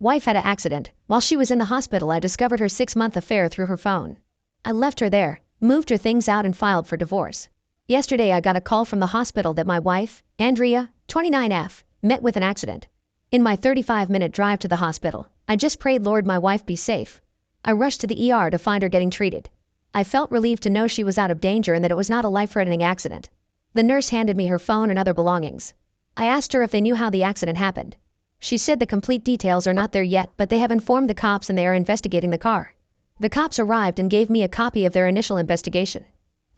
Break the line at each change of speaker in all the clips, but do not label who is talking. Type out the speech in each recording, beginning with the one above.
Wife had an accident. While she was in the hospital, I discovered her 6-month affair through her phone. I left her there, moved her things out and filed for divorce. Yesterday I got a call from the hospital that my wife, Andrea, 29F, met with an accident. In my 35-minute drive to the hospital, I just prayed Lord my wife be safe. I rushed to the ER to find her getting treated. I felt relieved to know she was out of danger and that it was not a life-threatening accident. The nurse handed me her phone and other belongings. I asked her if they knew how the accident happened. She said the complete details are not there yet, but they have informed the cops and they are investigating the car. The cops arrived and gave me a copy of their initial investigation.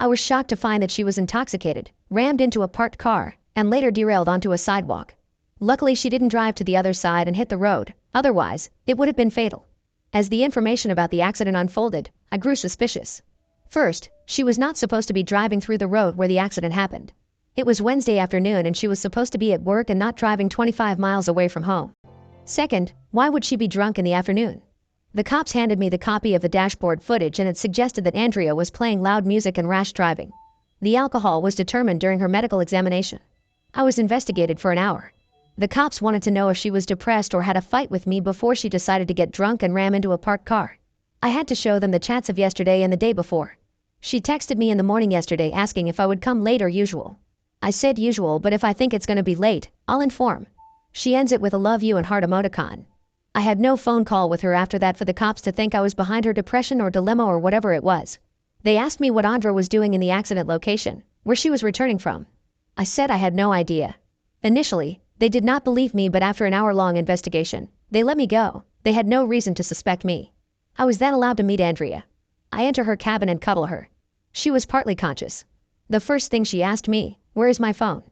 I was shocked to find that she was intoxicated, rammed into a parked car, and later derailed onto a sidewalk. Luckily she didn't drive to the other side and hit the road, otherwise, it would have been fatal. As the information about the accident unfolded, I grew suspicious. First, she was not supposed to be driving through the road where the accident happened. It was Wednesday afternoon and she was supposed to be at work and not driving 25 miles away from home. Second, why would she be drunk in the afternoon? The cops handed me the copy of the dashboard footage and it suggested that Andrea was playing loud music and rash driving. The alcohol was determined during her medical examination. I was investigated for an hour. The cops wanted to know if she was depressed or had a fight with me before she decided to get drunk and ram into a parked car. I had to show them the chats of yesterday and the day before. She texted me in the morning yesterday asking if I would come late or usual. I said usual, but if I think it's gonna be late, I'll inform. She ends it with a love you and heart emoticon. I had no phone call with her after that for the cops to think I was behind her depression or dilemma or whatever it was. They asked me what Andrea was doing in the accident location, where she was returning from. I said I had no idea. Initially, they did not believe me, but after an hour-long investigation, they let me go. They had no reason to suspect me. I was then allowed to meet Andrea. I enter her cabin and cuddle her. She was partly conscious. The first thing she asked me, "Where is my phone?"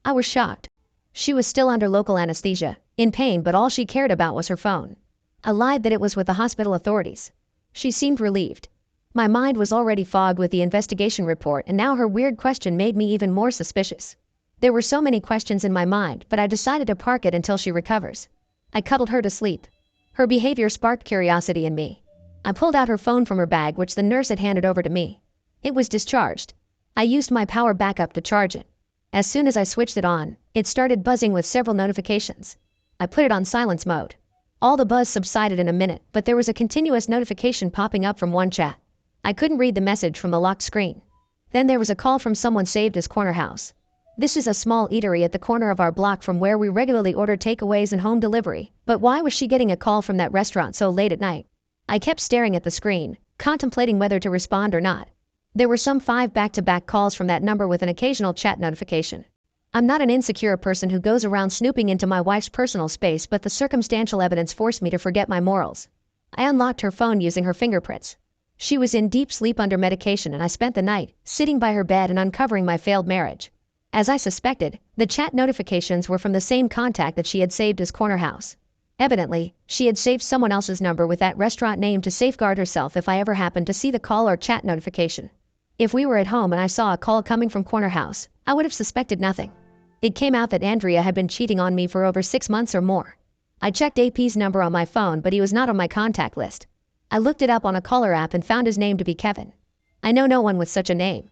I was shocked. She was still under local anesthesia, in pain, but all she cared about was her phone. I lied that it was with the hospital authorities. She seemed relieved. My mind was already fogged with the investigation report, and now her weird question made me even more suspicious. There were so many questions in my mind, but I decided to park it until she recovers. I cuddled her to sleep. Her behavior sparked curiosity in me. I pulled out her phone from her bag, which the nurse had handed over to me. It was discharged. I used my power backup to charge it. As soon as I switched it on, it started buzzing with several notifications. I put it on silence mode. All the buzz subsided in a minute, but there was a continuous notification popping up from one chat. I couldn't read the message from the locked screen. Then there was a call from someone saved as Corner House. This is a small eatery at the corner of our block from where we regularly order takeaways and home delivery, but why was she getting a call from that restaurant so late at night? I kept staring at the screen, contemplating whether to respond or not. There were some 5 back-to-back calls from that number with an occasional chat notification. I'm not an insecure person who goes around snooping into my wife's personal space, but the circumstantial evidence forced me to forget my morals. I unlocked her phone using her fingerprints. She was in deep sleep under medication, and I spent the night sitting by her bed and uncovering my failed marriage. As I suspected, the chat notifications were from the same contact that she had saved as Corner House. Evidently, she had saved someone else's number with that restaurant name to safeguard herself if I ever happened to see the call or chat notification. If we were at home and I saw a call coming from Corner House, I would have suspected nothing. It came out that Andrea had been cheating on me for over 6 months or more. I checked AP's number on my phone, but he was not on my contact list. I looked it up on a caller app and found his name to be Kevin. I know no one with such a name.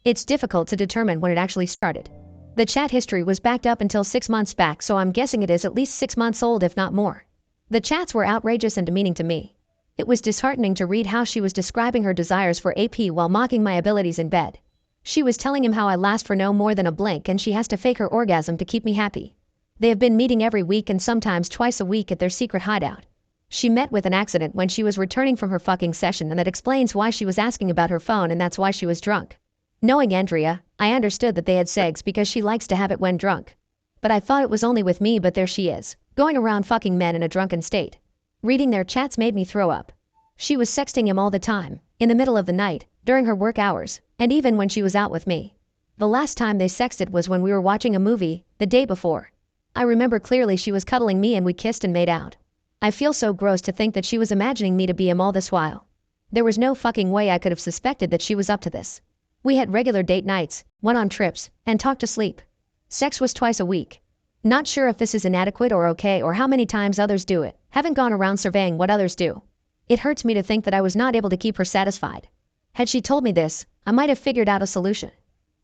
It's difficult to determine when it actually started. The chat history was backed up until 6 months back, so I'm guessing it is at least 6 months old, if not more. The chats were outrageous and demeaning to me. It was disheartening to read how she was describing her desires for AP while mocking my abilities in bed. She was telling him how I last for no more than a blink and she has to fake her orgasm to keep me happy. They have been meeting every week and sometimes twice a week at their secret hideout. She met with an accident when she was returning from her fucking session, and that explains why she was asking about her phone, and that's why she was drunk. Knowing Andrea, I understood that they had sex because she likes to have it when drunk. But I thought it was only with me, but there she is, going around fucking men in a drunken state. Reading their chats made me throw up. She was sexting him all the time, in the middle of the night, during her work hours, and even when she was out with me. The last time they sexted was when we were watching a movie, the day before. I remember clearly she was cuddling me and we kissed and made out. I feel so gross to think that she was imagining me to be him all this while. There was no fucking way I could have suspected that she was up to this. We had regular date nights, went on trips, and talked to sleep. Sex was twice a week. Not sure if this is inadequate or okay or how many times others do it. Haven't gone around surveying what others do. It hurts me to think that I was not able to keep her satisfied. Had she told me this, I might have figured out a solution.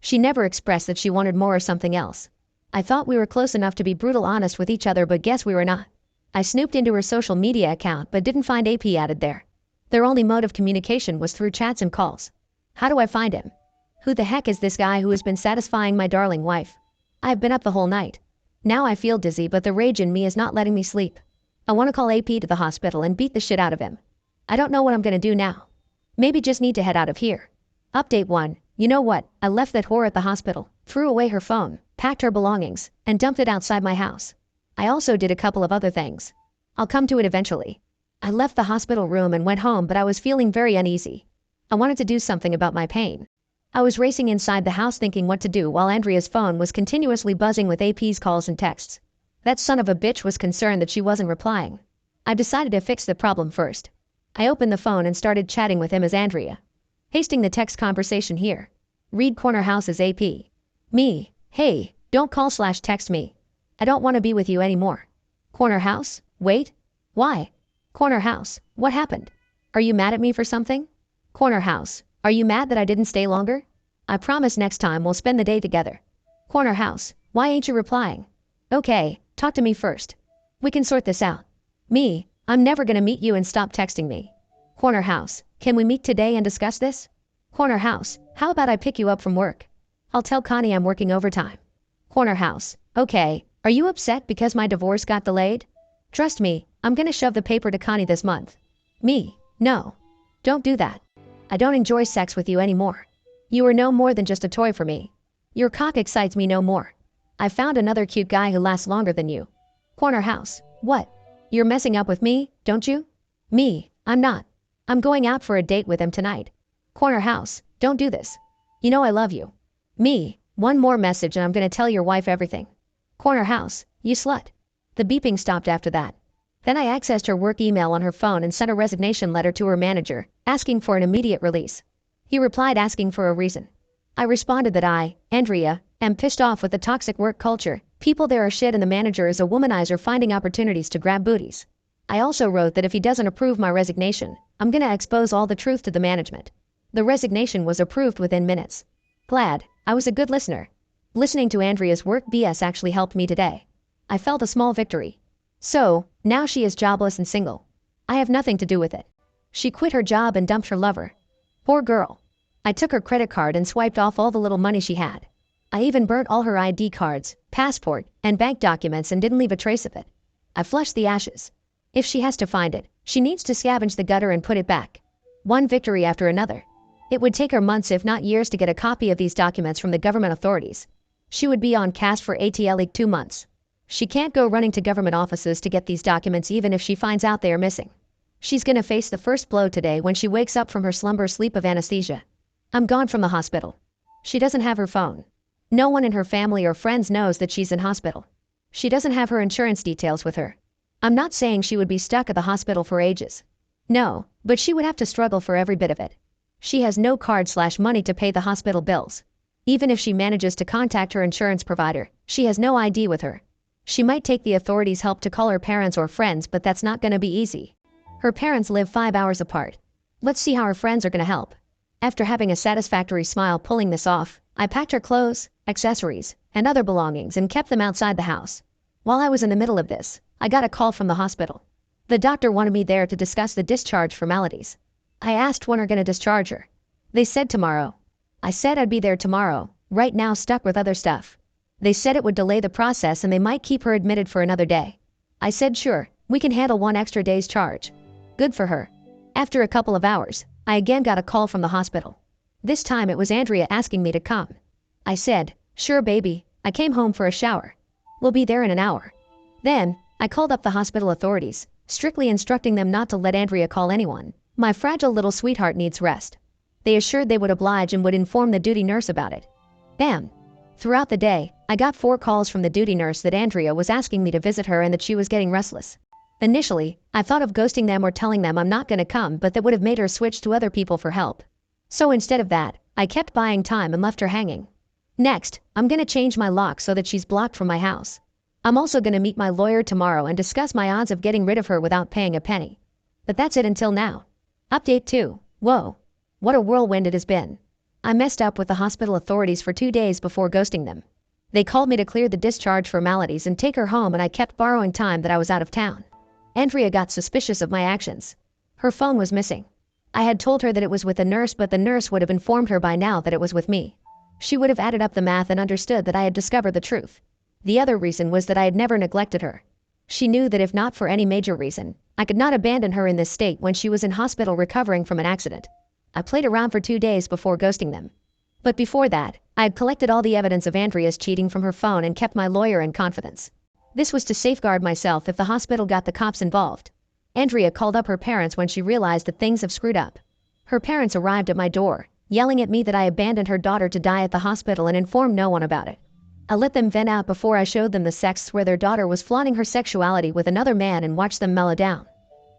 She never expressed that she wanted more or something else. I thought we were close enough to be brutal honest with each other, but guess we were not. I snooped into her social media account but didn't find AP added there. Their only mode of communication was through chats and calls. How do I find him? Who the heck is this guy who has been satisfying my darling wife? I've been up the whole night. Now I feel dizzy, but the rage in me is not letting me sleep. I want to call AP to the hospital and beat the shit out of him. I don't know what I'm gonna do now. Maybe just need to head out of here. Update 1. You know what? I left that whore at the hospital, threw away her phone, packed her belongings, and dumped it outside my house. I also did a couple of other things. I'll come to it eventually. I left the hospital room and went home, but I was feeling very uneasy. I wanted to do something about my pain. I was racing inside the house thinking what to do while Andrea's phone was continuously buzzing with AP's calls and texts. That son of a bitch was concerned that she wasn't replying. I decided to fix the problem first. I opened the phone and started chatting with him as Andrea. Pasting the text conversation here. Read corner house as AP. Me. Hey, don't call/text me. I don't want to be with you anymore. Corner house? Wait. Why? Corner house, what happened? Are you mad at me for something? Corner house, are you mad that I didn't stay longer? I promise next time we'll spend the day together. Corner house, why ain't you replying? Okay, talk to me first. We can sort this out. Me, I'm never gonna meet you and stop texting me. Corner house, can we meet today and discuss this? Corner house, how about I pick you up from work? I'll tell Connie I'm working overtime. Corner house, okay, are you upset because my divorce got delayed? Trust me, I'm gonna shove the paper to Connie this month. Me, no. Don't do that. I don't enjoy sex with you anymore. You are no more than just a toy for me. Your cock excites me no more. I found another cute guy who lasts longer than you. Corner house, what? You're messing up with me, don't you? Me, I'm not. I'm going out for a date with him tonight. Corner house, don't do this. You know I love you. Me, one more message and I'm gonna tell your wife everything. Corner house, you slut. The beeping stopped after that. Then I accessed her work email on her phone and sent a resignation letter to her manager, asking for an immediate release. He replied asking for a reason. I responded that I, Andrea, am pissed off with the toxic work culture. People there are shit and the manager is a womanizer finding opportunities to grab booties. I also wrote that if he doesn't approve my resignation, I'm gonna expose all the truth to the management. The resignation was approved within minutes. Glad, I was a good listener. Listening to Andrea's work BS actually helped me today. I felt a small victory. So, now she is jobless and single. I have nothing to do with it. She quit her job and dumped her lover. Poor girl. I took her credit card and swiped off all the little money she had. I even burnt all her ID cards, passport, and bank documents and didn't leave a trace of it. I flushed the ashes. If she has to find it, she needs to scavenge the gutter and put it back. One victory after another. It would take her months if not years to get a copy of these documents from the government authorities. She would be on cast for ATL 2 months. She can't go running to government offices to get these documents even if she finds out they are missing. She's gonna face the first blow today when she wakes up from her slumber sleep of anesthesia. I'm gone from the hospital. She doesn't have her phone. No one in her family or friends knows that she's in hospital. She doesn't have her insurance details with her. I'm not saying she would be stuck at the hospital for ages. No, but she would have to struggle for every bit of it. She has no card/money to pay the hospital bills. Even if she manages to contact her insurance provider, she has no ID with her. She might take the authorities' help to call her parents or friends, but that's not gonna be easy. Her parents live 5 hours apart. Let's see how her friends are gonna help. After having a satisfactory smile pulling this off, I packed her clothes, accessories, and other belongings and kept them outside the house. While I was in the middle of this, I got a call from the hospital. The doctor wanted me there to discuss the discharge formalities. I asked when are gonna discharge her. They said tomorrow. I said I'd be there tomorrow, right now stuck with other stuff. They said it would delay the process and they might keep her admitted for another day. I said sure, we can handle 1 extra day's charge. Good for her. After a couple of hours, I again got a call from the hospital. This time it was Andrea asking me to come. I said, sure baby, I came home for a shower. We'll be there in an hour. Then, I called up the hospital authorities, strictly instructing them not to let Andrea call anyone. My fragile little sweetheart needs rest. They assured they would oblige and would inform the duty nurse about it. Bam. Throughout the day, I got 4 calls from the duty nurse that Andrea was asking me to visit her and that she was getting restless. Initially, I thought of ghosting them or telling them I'm not gonna come, but that would have made her switch to other people for help. So instead of that, I kept buying time and left her hanging. Next, I'm gonna change my lock so that she's blocked from my house. I'm also gonna meet my lawyer tomorrow and discuss my odds of getting rid of her without paying a penny. But that's it until now. Update 2. Whoa. What a whirlwind it has been. I messed up with the hospital authorities for 2 days before ghosting them. They called me to clear the discharge formalities and take her home, and I kept borrowing time that I was out of town. Andrea got suspicious of my actions. Her phone was missing. I had told her that it was with the nurse, but the nurse would have informed her by now that it was with me. She would have added up the math and understood that I had discovered the truth. The other reason was that I had never neglected her. She knew that if not for any major reason, I could not abandon her in this state when she was in hospital recovering from an accident. I played around for 2 days before ghosting them. But before that, I had collected all the evidence of Andrea's cheating from her phone and kept my lawyer in confidence. This was to safeguard myself if the hospital got the cops involved. Andrea called up her parents when she realized that things have screwed up. Her parents arrived at my door, yelling at me that I abandoned her daughter to die at the hospital and informed no one about it. I let them vent out before I showed them the texts where their daughter was flaunting her sexuality with another man and watched them mellow down.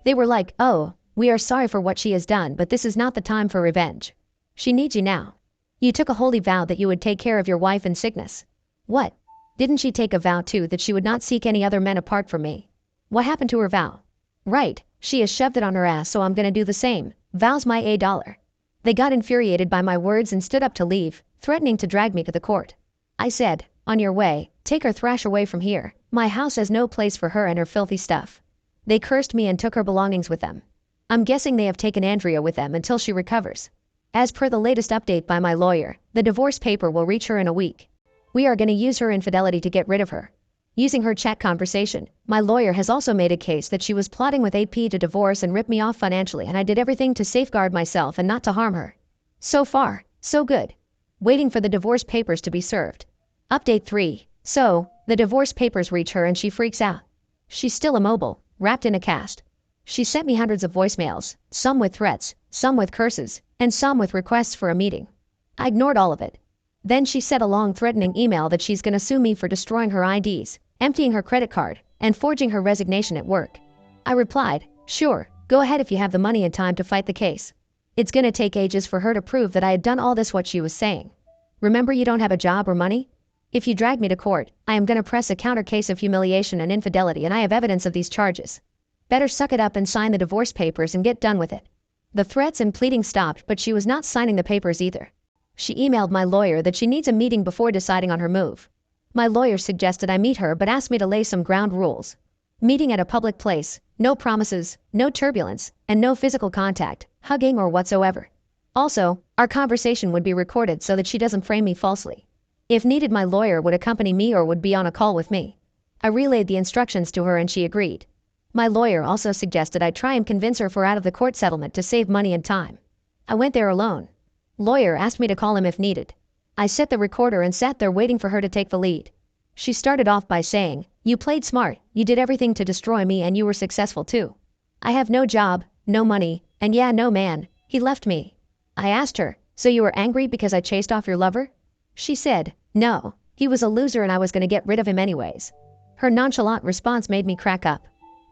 They were like, "Oh, we are sorry for what she has done, but this is not the time for revenge. She needs you now. You took a holy vow that you would take care of your wife in sickness." What? Didn't she take a vow too that she would not seek any other men apart from me? What happened to her vow? Right, she has shoved it on her ass, so I'm gonna do the same. Vows my $1. They got infuriated by my words and stood up to leave, threatening to drag me to the court. I said, "On your way, take her thrash away from here. My house has no place for her and her filthy stuff." They cursed me and took her belongings with them. I'm guessing they have taken Andrea with them until she recovers. As per the latest update by my lawyer, the divorce paper will reach her in a week. We are going to use her infidelity to get rid of her. Using her chat conversation, my lawyer has also made a case that she was plotting with AP to divorce and rip me off financially, and I did everything to safeguard myself and not to harm her. So far, so good. Waiting for the divorce papers to be served. Update 3. So, the divorce papers reach her and she freaks out. She's still immobile, wrapped in a cast. She sent me hundreds of voicemails, some with threats, some with curses, and some with requests for a meeting. I ignored all of it. Then she sent a long threatening email that she's gonna sue me for destroying her IDs, emptying her credit card, and forging her resignation at work. I replied, "Sure, go ahead if you have the money and time to fight the case. It's gonna take ages for her to prove that I had done all this," what she was saying. "Remember, you don't have a job or money? If you drag me to court, I am gonna press a counter case of humiliation and infidelity, and I have evidence of these charges. Better suck it up and sign the divorce papers and get done with it." The threats and pleading stopped, but she was not signing the papers either. She emailed my lawyer that she needs a meeting before deciding on her move. My lawyer suggested I meet her but asked me to lay some ground rules. Meeting at a public place, no promises, no turbulence, and no physical contact, hugging or whatsoever. Also, our conversation would be recorded so that she doesn't frame me falsely. If needed, my lawyer would accompany me or would be on a call with me. I relayed the instructions to her and she agreed. My lawyer also suggested I try and convince her for out of the court settlement to save money and time. I went there alone. Lawyer asked me to call him if needed. I set the recorder and sat there waiting for her to take the lead. She started off by saying, "You played smart, you did everything to destroy me and you were successful too. I have no job, no money, and yeah, no man, he left me." I asked her, "So you were angry because I chased off your lover?" She said, "No, he was a loser and I was gonna get rid of him anyways." Her nonchalant response made me crack up.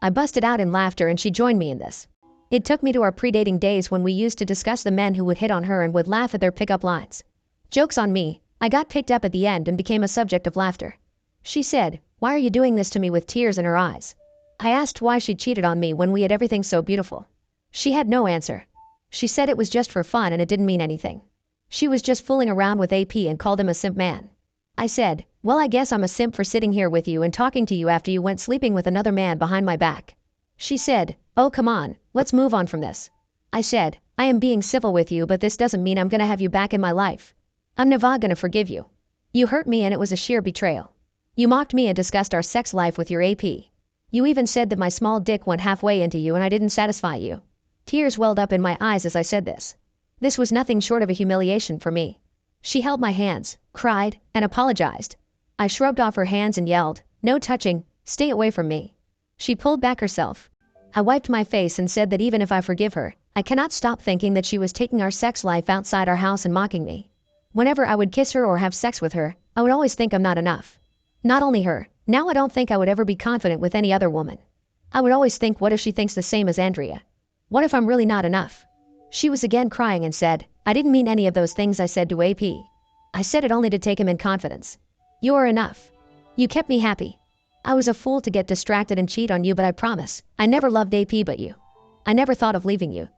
I busted out in laughter and she joined me in this. It took me to our pre-dating days when we used to discuss the men who would hit on her and would laugh at their pickup lines. Joke's on me, I got picked up at the end and became a subject of laughter. She said, "Why are you doing this to me?" with tears in her eyes. I asked why she cheated on me when we had everything so beautiful. She had no answer. She said it was just for fun and it didn't mean anything. She was just fooling around with AP and called him a simp man. I said, "Well, I guess I'm a simp for sitting here with you and talking to you after you went sleeping with another man behind my back." She said, "Oh, come on, let's move on from this." I said, "I am being civil with you, but this doesn't mean I'm gonna have you back in my life. I'm never gonna forgive you. You hurt me and it was a sheer betrayal. You mocked me and discussed our sex life with your AP. You even said that my small dick went halfway into you and I didn't satisfy you." Tears welled up in my eyes as I said this. This was nothing short of a humiliation for me. She held my hands, cried, and apologized. I shrugged off her hands and yelled, "No touching, stay away from me." She pulled back herself. I wiped my face and said that even if I forgive her, I cannot stop thinking that she was taking our sex life outside our house and mocking me. Whenever I would kiss her or have sex with her, I would always think I'm not enough. Not only her, now I don't think I would ever be confident with any other woman. I would always think, what if she thinks the same as Andrea? What if I'm really not enough? She was again crying and said, "I didn't mean any of those things I said to AP. I said it only to take him in confidence. You are enough. You kept me happy. I was a fool to get distracted and cheat on you, but I promise, I never loved AP but you. I never thought of leaving you.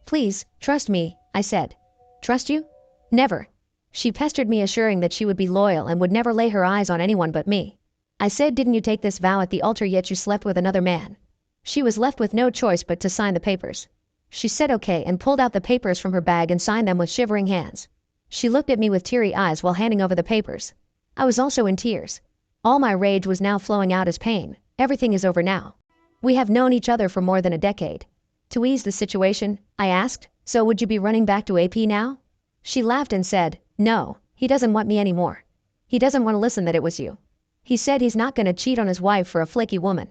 Please, trust me," I said. "Trust you? Never." She pestered me, assuring that she would be loyal and would never lay her eyes on anyone but me. I said, "Didn't you take this vow at the altar yet you slept with another man?" She was left with no choice but to sign the papers. She said okay and pulled out the papers from her bag and signed them with shivering hands. She looked at me with teary eyes while handing over the papers. I was also in tears. All my rage was now flowing out as pain. Everything is over now. We have known each other for more than a decade. To ease the situation, I asked, so would you be running back to AP now? She laughed and said, no, he doesn't want me anymore. He doesn't want to listen that it was you. He said he's not gonna cheat on his wife for a flaky woman.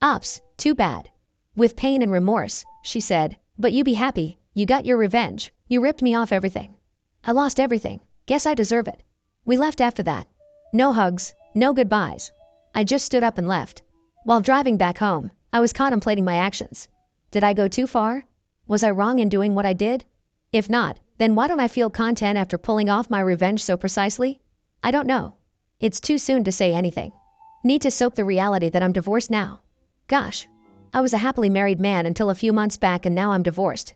Ops, too bad. With pain and remorse, she said, but you be happy, you got your revenge, you ripped me off everything. I lost everything, guess I deserve it. We left after that. No hugs, no goodbyes. I just stood up and left. While driving back home, I was contemplating my actions. Did I go too far? Was I wrong in doing what I did? If not, then why don't I feel content after pulling off my revenge so precisely? I don't know. It's too soon to say anything. Need to soak the reality that I'm divorced now. Gosh. I was a happily married man until a few months back and now I'm divorced.